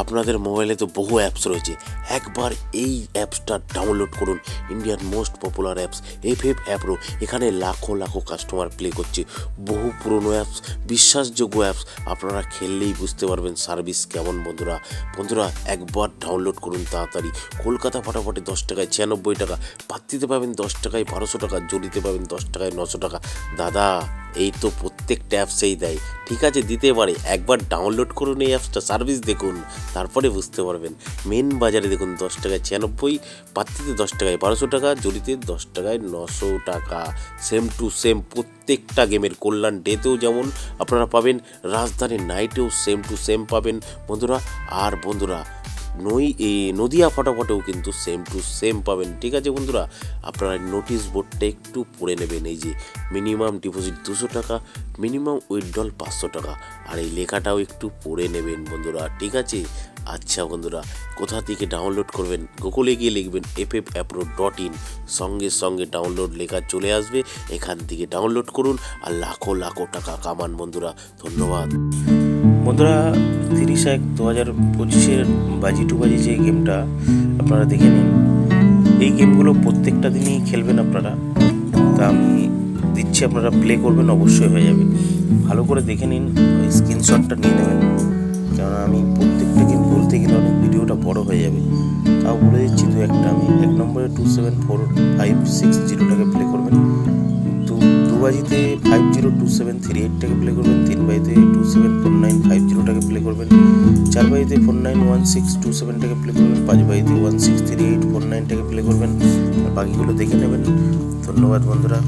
আপনাদের মোবাইলে তো বহু অ্যাপস রয়েছে, একবার এই অ্যাপসটা ডাউনলোড করুন। ইন্ডিয়ার most popular apps FF app pro. এখানে লাখো লাখো কাস্টমার প্লে করছে, বহু পুরনো অ্যাপস, বিশ্বাসযোগ্য অ্যাপস। আপনারা খেললেই বুঝতে পারবেন সার্ভিস কেমন। বন্ধুরা একবার ডাউনলোড করুন তাড়াতাড়ি। কলকাতা ফাটাফাটে 10 টাকায় 96 টাকা, পাত্তিতে পাবেন 10 টাকায় 1200 টাকা, জড়িতে পাবেন 10 টাকায় 900 টাকা। দাদা এই তো প্রত্যেকটা অ্যাপসেই দেয়, ঠিক আছে দিতে পারে। একবার ডাউনলোড করুন এই অ্যাপসটা, সার্ভিস দেখুন, তারপরে বুঝতে পারবেন। মেন বাজারে দেখুন 10 টাকায় 96, পাত্তিতে 10 টাকায় 1200 টাকা, জড়িতে 10 টাকায় 900 টাকা। সেম টু সেম প্রত্যেকটা গেমের। কল্যাণ ডেতেও যেমন আপনারা পাবেন, রাজধানী নাইটেও সেম টু সেম পাবেন বন্ধুরা। আর বন্ধুরা নদিয়া ফাটাফাটেও কিন্তু সেম টু সেম পাবেন, ঠিক আছে বন্ধুরা। আপনারা নোটিশ বোর্ডটা একটু পড়ে নেবেন। এই যে মিনিমাম ডিপোজিট 200 টাকা, মিনিমাম উইথড্রল 500 টাকা, আর এই লেখাটাও একটু পড়ে নেবেন বন্ধুরা, ঠিক আছে। আচ্ছা বন্ধুরা, কোথা থেকে ডাউনলোড করবেন? গুগলে গিয়ে লিখবেন ffapro.in, সঙ্গে সঙ্গে ডাউনলোড লেখা চলে আসবে। এখান থেকে ডাউনলোড করুন আর লাখো লাখো টাকা কামান বন্ধুরা। ধন্যবাদ বন্ধুরা। 30/1/2025 বাজি টু বাজি যে গেমটা আপনারা দেখে নিন। এই গেমগুলো প্রত্যেকটা দিনই খেলবেন আপনারা। তা আমি দিচ্ছি, আপনারা প্লে করবেন, অবশ্যই হয়ে যাবে। ভালো করে দেখে নিন, ওই স্ক্রিনশটটা নিয়ে নেবেন, কারণ আমি প্রত্যেকটা গেম বলতে গেলে অনেক ভিডিওটা বড় হয়ে যাবে। তাও বলে দিচ্ছি দু একটা। আমি 1 নম্বরে 274,560 টাকা প্লে করবেন, দু বাজিতে 502738 টাকা প্লে করবেন, 3 বাজিতে 274950 টাকা প্লে করবেন, 4 বাজিতে 491627 টাকা প্লে করবেন, 5 বাজিতে 163849 টাকা প্লে করবেন। আর বাকিগুলো দেখে নেবেন। ধন্যবাদ বন্ধুরা।